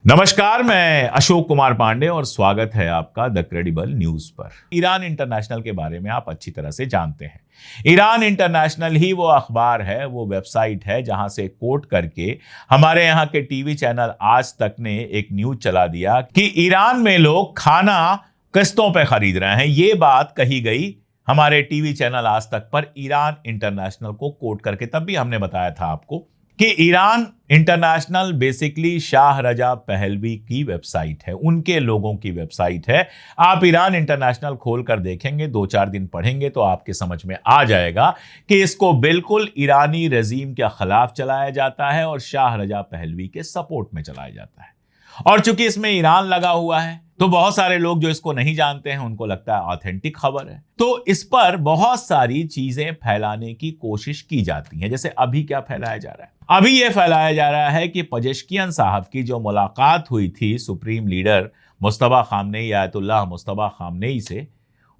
नमस्कार, मैं अशोक कुमार पांडे और स्वागत है आपका द क्रेडिबल न्यूज पर। ईरान इंटरनेशनल के बारे में आप अच्छी तरह से जानते हैं। ईरान इंटरनेशनल ही वो अखबार है, वो वेबसाइट है जहां से कोट करके हमारे यहाँ के टीवी चैनल आज तक ने एक न्यूज चला दिया कि ईरान में लोग खाना किस्तों पे खरीद रहे हैं। ये बात कही गई हमारे टीवी चैनल आज तक पर ईरान इंटरनेशनल को कोट करके। तब भी हमने बताया था आपको कि Iran international basically Shah Reza Pahlavi की वेबसाइट है, उनके लोगों की वेबसाइट है। आप ईरान इंटरनेशनल खोल कर देखेंगे, 2-4 दिन पढ़ेंगे तो आपके समझ में आ जाएगा कि इसको बिल्कुल ईरानी रजीम के खिलाफ चलाया जाता है और शाह रजा पहलवी के सपोर्ट में चलाया जाता है। और चूंकि इसमें ईरान लगा हुआ है तो बहुत सारे लोग जो इसको नहीं जानते हैं उनको लगता है ऑथेंटिक खबर है, तो इस पर बहुत सारी चीजें फैलाने की कोशिश की जाती हैं। जैसे अभी क्या फैलाया जा रहा है, अभी यह फैलाया जा रहा है कि पेजेश्कियान साहब की जो मुलाकात हुई थी supreme leader Mustafa Khamenei, Ayatollah Mustafa Khamenei से,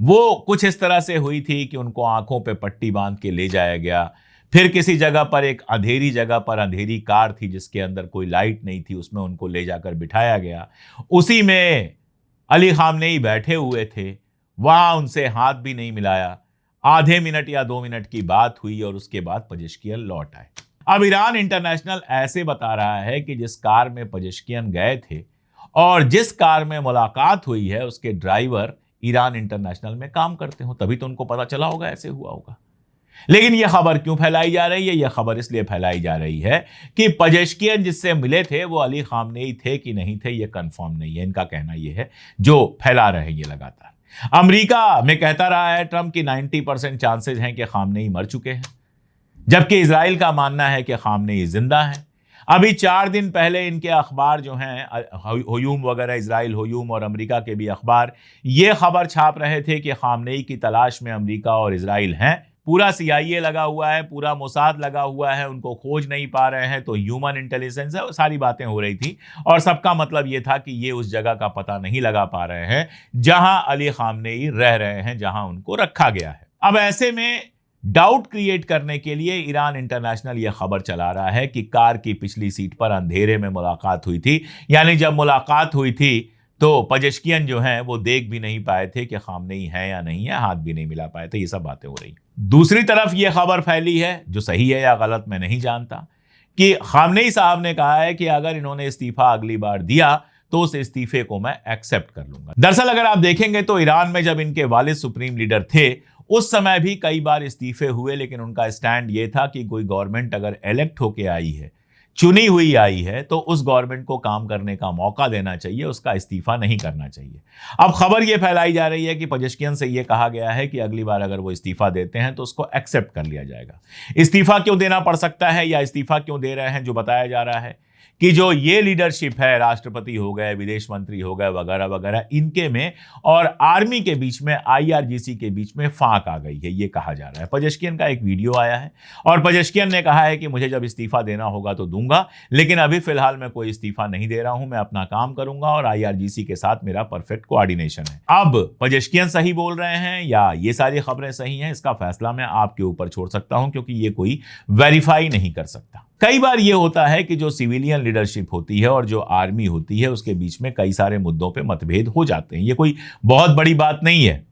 वो कुछ इस तरह से हुई थी कि उनको आंखों पे पट्टी बांध के ले जाया गया। फिर किसी जगह पर, एक अंधेरी जगह पर, अंधेरी कार थी जिसके अंदर कोई लाइट नहीं थी, उसमें उनको ले जाकर बिठाया गया। उसी में अली खामनेई बैठे हुए थे, वहां उनसे हाथ भी नहीं मिलाया। आधे मिनट या 2 मिनट की बात हुई और उसके बाद पेजेश्कियान लौट आए। अब ईरान इंटरनेशनल ऐसे बता रहा है कि जिस कार में पेजेश्कियान गए थे और जिस कार में मुलाकात हुई है उसके ड्राइवर ईरान इंटरनेशनल में काम करते हो, तभी तो उनको पता चला होगा, ऐसे हुआ होगा। लेकिन यह खबर क्यों फैलाई जा रही है? यह खबर इसलिए फैलाई जा रही है कि पेजेश्कियान जिससे मिले थे वो अली खामनेई थे कि नहीं थे, यह कंफर्म नहीं है। इनका कहना यह है, जो फैला रहे ये लगातार। अमेरिका में कहता रहा है ट्रंप की 90% चांसेस हैं कि खामनेई मर चुके हैं, जबकि इजराइल का मानना है कि खामनेई जिंदा है। अभी 4 दिन पहले इनके अखबार जो हैं, हुयूम वगैरह, इजराइल हुयूम और अमेरिका के भी अखबार ये खबर छाप रहे थे कि खामनेई की तलाश में अमेरिका और इजराइल हैं। पूरा CIA लगा हुआ है, पूरा मोसाद लगा हुआ है, उनको खोज नहीं पा रहे हैं, तो ह्यूमन इंटेलिजेंस है। सारी बातें हो रही थी और सबका मतलब ये था कि ये उस जगह का पता नहीं लगा पा रहे हैं जहां अली खामनेई रह रहे हैं, जहां उनको रखा गया है। अब ऐसे में डाउट क्रिएट करने के लिए ईरान इंटरनेशनल यह खबर चला रहा है कि कार की पिछली सीट पर अंधेरे में मुलाकात हुई थी। यानी जब मुलाकात हुई थी तो पेजेश्कियान जो हैं वो देख भी नहीं पाए थे कि खामनेई है या नहीं है, हाथ भी नहीं मिला पाए थे। ये सब बातें हो रही। दूसरी तरफ यह खबर फैली है, जो सही है या गलत मैं नहीं जानता, कि खामनेई साहब ने कहा है कि अगर इन्होंने इस्तीफा अगली बार दिया तो उस इस्तीफे को मैं एक्सेप्ट कर लूंगा। दरअसल अगर आप देखेंगे तो ईरान में जब इनके वालिद सुप्रीम लीडर थे उस समय भी कई बार इस्तीफे हुए, लेकिन उनका स्टैंड ये था कि कोई गवर्नमेंट अगर इलेक्ट होके आई है, चुनी हुई आई है, तो उस गवर्नमेंट को काम करने का मौका देना चाहिए, उसका इस्तीफा नहीं करना चाहिए। अब खबर यह फैलाई जा रही है कि पेजेश्कियान से यह कहा गया है कि अगली बार अगर वो इस्तीफा देते हैं तो उसको एक्सेप्ट कर लिया जाएगा। इस्तीफा क्यों देना पड़ सकता है या इस्तीफा क्यों दे रहे हैं? जो बताया जा रहा है कि जो ये लीडरशिप है, राष्ट्रपति हो गए, विदेश मंत्री हो गए, वगैरह वगैरह, इनके में और आर्मी के बीच में, IRGC के बीच में फाक आ गई है, ये कहा जा रहा है। पेजेश्कियान का एक वीडियो आया है और पेजेश्कियान ने कहा है कि मुझे जब इस्तीफा देना होगा तो दूंगा, लेकिन अभी फिलहाल मैं कोई इस्तीफा नहीं दे रहा हूं, मैं अपना काम करूंगा और IRGC के साथ मेरा परफेक्ट कोऑर्डिनेशन है। अब पेजेश्कियान सही बोल रहे हैं या ये सारी खबरें सही हैं, इसका फैसला मैं आपके ऊपर छोड़ सकता हूं, क्योंकि ये कोई वेरीफाई नहीं कर सकता। कई बार यह होता है कि जो सिविलियन लीडरशिप होती है और जो आर्मी होती है उसके बीच में कई सारे मुद्दों पे मतभेद हो जाते हैं। ये कोई बहुत बड़ी बात नहीं है।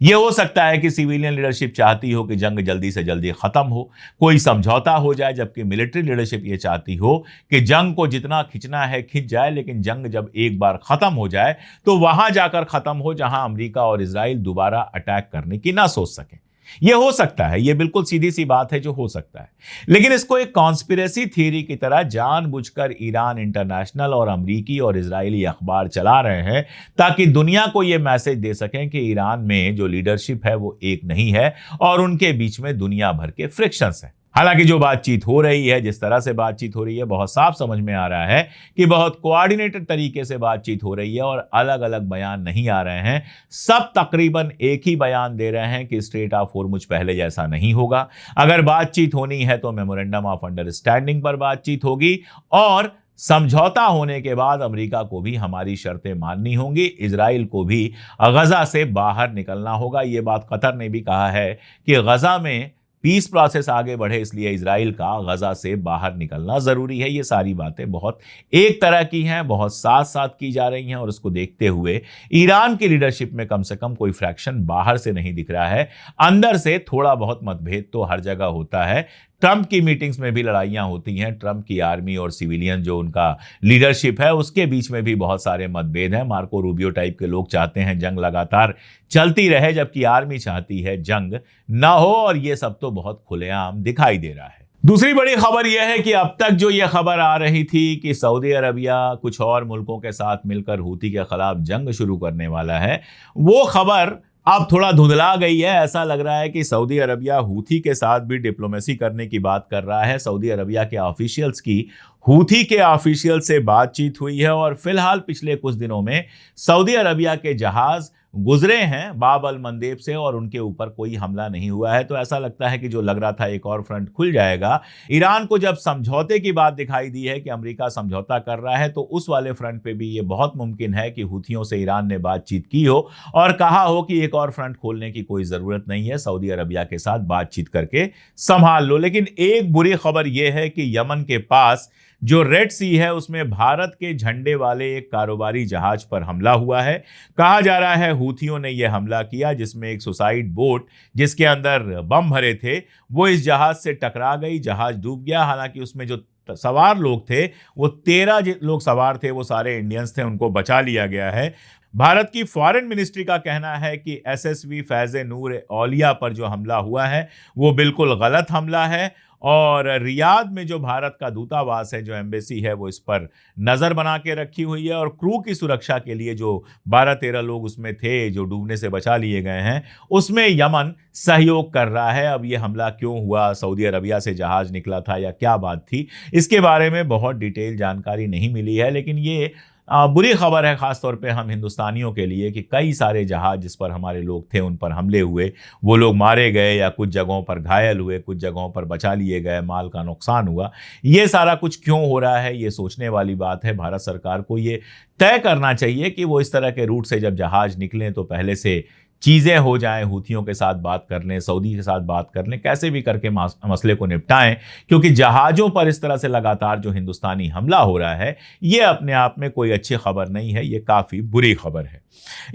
यह हो सकता है कि सिविलियन लीडरशिप चाहती हो कि जंग जल्दी से जल्दी खत्म हो, कोई समझौता हो जाए, जबकि मिलिट्री लीडरशिप ये चाहती हो कि जंग को जितना खिंचना है खिंच जाए, लेकिन जंग जब एक बार खत्म हो जाए तो वहां जाकर खत्म हो जहां अमेरिका और इजराइल दोबारा अटैक करने की ना सोच सकें। यह हो सकता है, यह बिल्कुल सीधी सी बात है जो हो सकता है, लेकिन इसको एक कॉन्स्पिरेसी थ्योरी की तरह जानबूझकर ईरान इंटरनेशनल और अमेरिकी और इजरायली अखबार चला रहे हैं ताकि दुनिया को यह मैसेज दे सकें कि ईरान में जो लीडरशिप है वो एक नहीं है और उनके बीच में दुनिया भर के फ्रिक्शंस हैं। हालांकि जो बातचीत हो रही है, जिस तरह से बातचीत हो रही है, बहुत साफ समझ में आ रहा है कि बहुत कोऑर्डिनेटेड तरीके से बातचीत हो रही है और अलग अलग बयान नहीं आ रहे हैं। सब तकरीबन एक ही बयान दे रहे हैं कि स्ट्रेट ऑफ हॉर्मुज पहले जैसा नहीं होगा। अगर बातचीत होनी है तो मेमोरेंडम ऑफ अंडरस्टैंडिंग पर बातचीत होगी और समझौता होने के बाद अमेरिका को भी हमारी शर्तें माननी होंगी, इजराइल को भी गजा से बाहर निकलना होगा। ये बात कतर ने भी कहा है कि गजा में पीस प्रोसेस आगे बढ़े, इसलिए इजराइल का गजा से बाहर निकलना जरूरी है। ये सारी बातें बहुत एक तरह की हैं, बहुत साथ साथ की जा रही हैं, और उसको देखते हुए ईरान की लीडरशिप में कम से कम कोई फ्रैक्शन बाहर से नहीं दिख रहा है। अंदर से थोड़ा बहुत मतभेद तो हर जगह होता है। ट्रंप की मीटिंग्स में भी लड़ाइयां होती हैं। ट्रंप की आर्मी और सिविलियन जो उनका लीडरशिप है उसके बीच में भी बहुत सारे मतभेद हैं। मार्को रूबियो टाइप के लोग चाहते हैं जंग लगातार चलती रहे, जबकि आर्मी चाहती है जंग ना हो, और ये सब तो बहुत खुलेआम दिखाई दे रहा है। दूसरी बड़ी खबर यह है कि अब तक जो यह खबर आ रही थी कि सऊदी अरबिया कुछ और मुल्कों के साथ मिलकर हूती के खिलाफ जंग शुरू करने वाला है, वो खबर अब थोड़ा धुंधला गई है। ऐसा लग रहा है कि सऊदी अरबिया हूथी के साथ भी डिप्लोमेसी करने की बात कर रहा है। सऊदी अरबिया के ऑफिशियल्स की हूथी के ऑफिशियल से बातचीत हुई है, और फिलहाल पिछले कुछ दिनों में सऊदी अरबिया के जहाज गुजरे हैं बाब अल मंदेब से, और उनके ऊपर कोई हमला नहीं हुआ है। तो ऐसा लगता है कि जो लग रहा था एक और फ्रंट खुल जाएगा, ईरान को जब समझौते की बात दिखाई दी है कि अमेरिका समझौता कर रहा है, तो उस वाले फ्रंट पे भी ये बहुत मुमकिन है कि हूथियों से ईरान ने बातचीत की हो और कहा हो कि एक और फ्रंट खोलने की कोई जरूरत नहीं है, सऊदी अरबिया के साथ बातचीत करके संभाल लो। लेकिन एक बुरी खबर यह है कि यमन के पास जो रेड सी है उसमें भारत के झंडे वाले एक कारोबारी जहाज पर हमला हुआ है। कहा जा रहा है हूथियों ने यह हमला किया, जिसमें एक सुसाइड बोट जिसके अंदर बम भरे थे वो इस जहाज से टकरा गई, जहाज डूब गया। हालांकि उसमें जो सवार लोग थे वो 13 लोग सवार थे, वो सारे इंडियंस थे, उनको बचा लिया गया है। भारत की फॉरेन मिनिस्ट्री का कहना है कि एसएसवी फैज़े नूर औलिया पर जो हमला हुआ है वो बिल्कुल गलत हमला है, और रियाद में जो भारत का दूतावास है, जो एम्बेसी है, वो इस पर नज़र बना के रखी हुई है, और क्रू की सुरक्षा के लिए जो 12-13 लोग उसमें थे जो डूबने से बचा लिए गए हैं, उसमें यमन सहयोग कर रहा है। अब ये हमला क्यों हुआ, सऊदी अरबिया से जहाज निकला था या क्या बात थी, इसके बारे में बहुत डिटेल जानकारी नहीं मिली है। लेकिन ये बुरी खबर है खासतौर पे हम हिंदुस्तानियों के लिए कि कई सारे जहाज जिस पर हमारे लोग थे उन पर हमले हुए, वो लोग मारे गए या कुछ जगहों पर घायल हुए, कुछ जगहों पर बचा लिए गए, माल का नुकसान हुआ। ये सारा कुछ क्यों हो रहा है, ये सोचने वाली बात है। भारत सरकार को ये तय करना चाहिए कि वो इस तरह के रूट से जब जहाज निकलें तो पहले से चीज़ें हो जाएं, हूथियों के साथ बात कर लें, सऊदी के साथ बात कर लें, कैसे भी करके मसले को निपटाएं। क्योंकि जहाज़ों पर इस तरह से लगातार जो हिंदुस्तानी हमला हो रहा है ये अपने आप में कोई अच्छी खबर नहीं है, ये काफ़ी बुरी खबर है।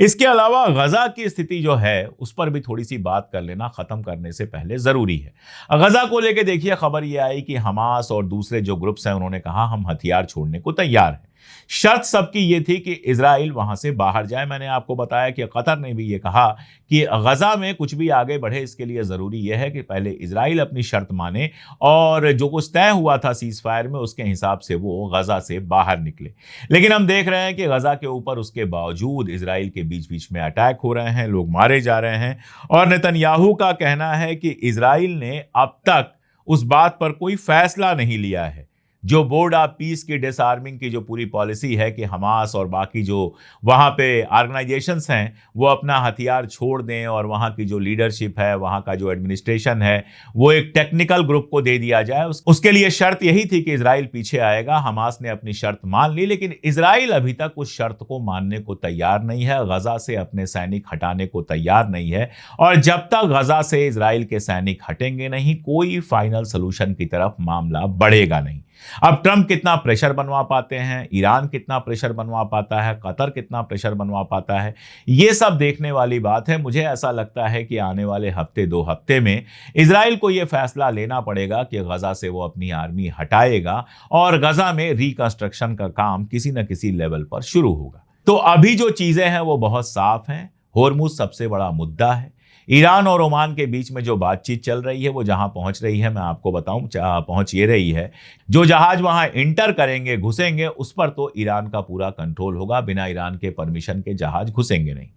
इसके अलावा गजा की स्थिति जो है उस पर भी थोड़ी सी बात कर लेना ख़त्म करने से पहले ज़रूरी है। गजा को लेकर देखिए खबर ये आई कि हमास और दूसरे जो ग्रुप्स हैं उन्होंने कहा हम हथियार छोड़ने को तैयार हैं। शर्त सबकी ये थी कि इजराइल वहां से बाहर जाए। मैंने आपको बताया कि कतर ने भी ये कहा कि गजा में कुछ भी आगे बढ़े इसके लिए ज़रूरी यह है कि पहले इजराइल अपनी शर्त माने और जो कुछ तय हुआ था सीज फायर में उसके हिसाब से वो गजा से बाहर निकले। लेकिन हम देख रहे हैं कि गजा के ऊपर उसके बावजूद इजराइल के बीच बीच में अटैक हो रहे हैं, लोग मारे जा रहे हैं, और नेतन्याहू का कहना है कि इजराइल ने अब तक उस बात पर कोई फैसला नहीं लिया है। जो बोर्ड ऑफ पीस की डिसआर्मिंग की जो पूरी पॉलिसी है कि हमास और बाकी जो वहाँ पे ऑर्गेनाइजेशंस हैं वो अपना हथियार छोड़ दें, और वहाँ की जो लीडरशिप है, वहाँ का जो एडमिनिस्ट्रेशन है, वो एक टेक्निकल ग्रुप को दे दिया जाए। उसके लिए शर्त यही थी कि इजराइल पीछे आएगा। हमास ने अपनी शर्त मान ली, लेकिन इजराइल अभी तक उस शर्त को मानने को तैयार नहीं है, गजा से अपने सैनिक हटाने को तैयार नहीं है, और जब तक गजा से इजराइल के सैनिक हटेंगे नहीं कोई फाइनल सोल्यूशन की तरफ मामला बढ़ेगा नहीं। अब ट्रंप कितना प्रेशर बनवा पाते हैं, ईरान कितना प्रेशर बनवा पाता है, कतर कितना प्रेशर बनवा पाता है, ये सब देखने वाली बात है। मुझे ऐसा लगता है कि आने वाले हफ्ते 2 हफ्ते में इजराइल को यह फैसला लेना पड़ेगा कि गजा से वो अपनी आर्मी हटाएगा और गजा में रिकंस्ट्रक्शन का काम किसी न किसी लेवल पर शुरू होगा। तो अभी जो चीजें हैं वो बहुत साफ हैं। होर्मुज सबसे बड़ा मुद्दा है। ईरान और ओमान के बीच में जो बातचीत चल रही है वो जहां पहुंच रही है मैं आपको बताऊं, पहुंच ये रही है जो जहाज वहां इंटर करेंगे, घुसेंगे, उस पर तो ईरान का पूरा कंट्रोल होगा। बिना ईरान के परमिशन के जहाज घुसेंगे नहीं।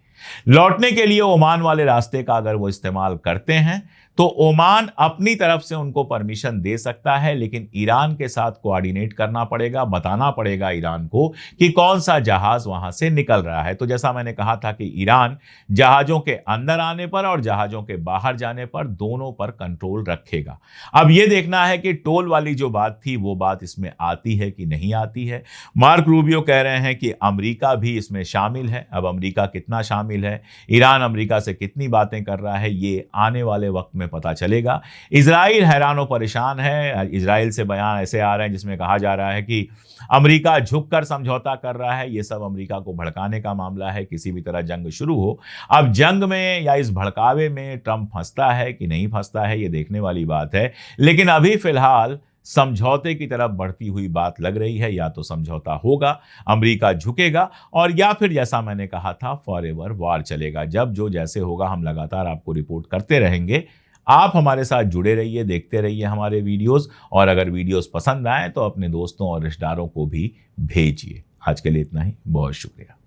लौटने के लिए ओमान वाले रास्ते का अगर वो इस्तेमाल करते हैं तो ओमान अपनी तरफ से उनको परमिशन दे सकता है, लेकिन ईरान के साथ कोऑर्डिनेट करना पड़ेगा, बताना पड़ेगा ईरान को कि कौन सा जहाज वहां से निकल रहा है। तो जैसा मैंने कहा था कि ईरान जहाजों के अंदर आने पर और जहाजों के बाहर जाने पर दोनों पर कंट्रोल रखेगा। अब यह देखना है कि टोल वाली जो बात थी वो बात इसमें आती है कि नहीं आती है। मार्क रूबियो कह रहे हैं कि अमेरिका भी इसमें शामिल है। अब अमेरिका कितना शामिल शामिल है। ईरान अमेरिका से कितनी बातें कर रहा है ये आने वाले वक्त में पता चलेगा। इजराइल हैरान और परेशान है। इजराइल से बयान ऐसे आ रहे हैं जिसमें कहा जा रहा है कि अमेरिका झुककर समझौता कर रहा है। ये सब अमेरिका को भड़काने का मामला है। किसी भी तरह जंग शुरू हो, अब जंग में या इस भड़कावे में ट्रंप फंसता है कि नहीं फंसता है ये देखने वाली बात है। लेकिन अभी फिलहाल समझौते की तरफ बढ़ती हुई बात लग रही है। या तो समझौता होगा, अमेरिका झुकेगा, और या फिर जैसा मैंने कहा था फॉरएवर वॉर चलेगा। जब जो जैसे होगा हम लगातार आपको रिपोर्ट करते रहेंगे। आप हमारे साथ जुड़े रहिए, देखते रहिए हमारे वीडियोस, और अगर वीडियोस पसंद आए तो अपने दोस्तों और रिश्तेदारों को भी भेजिए। आज के लिए इतना ही, बहुत शुक्रिया।